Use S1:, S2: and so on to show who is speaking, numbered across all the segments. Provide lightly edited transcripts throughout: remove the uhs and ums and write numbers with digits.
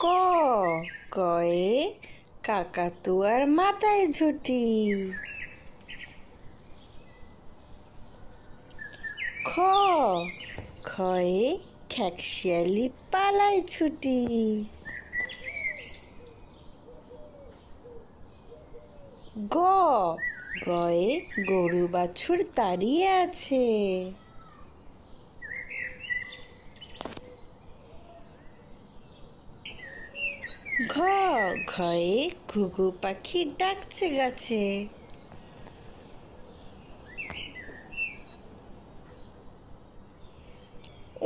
S1: ক কয়ে কাকাতুয়ার মাথায় ঝুঁটি। খ খয়ে খ্যাকশিয়ালি পালায় ছুটি। গ গয়ে গরু বাছুর দাঁড়িয়ে আছে। ঘ ঘয়ে ঘুঘু পাখি ডাকছে গাছে।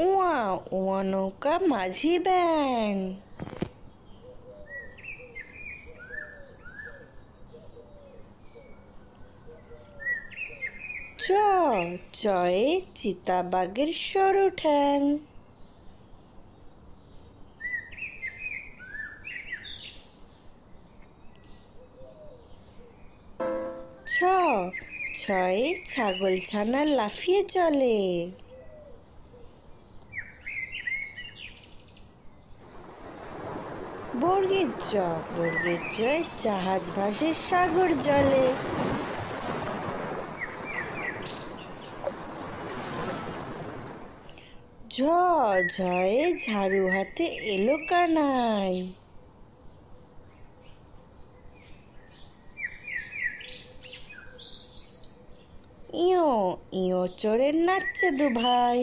S1: উয়া উয়া নৌকা মাঝি ব্যাং। চ চয়ে চিতাবাঘের সরু ঠ্যাং। ছ ছয়ে ছাগল ছানা লাফিয়ে চলে। বর্গের জ বর্গের জয় জাহাজ ভাসে সাগর জলে। ঝ ঝয়ে ঝাড়ু হাতে এলো কানাই। ইয়ো ইয়ো চড়ে নাচছে দু ভাই।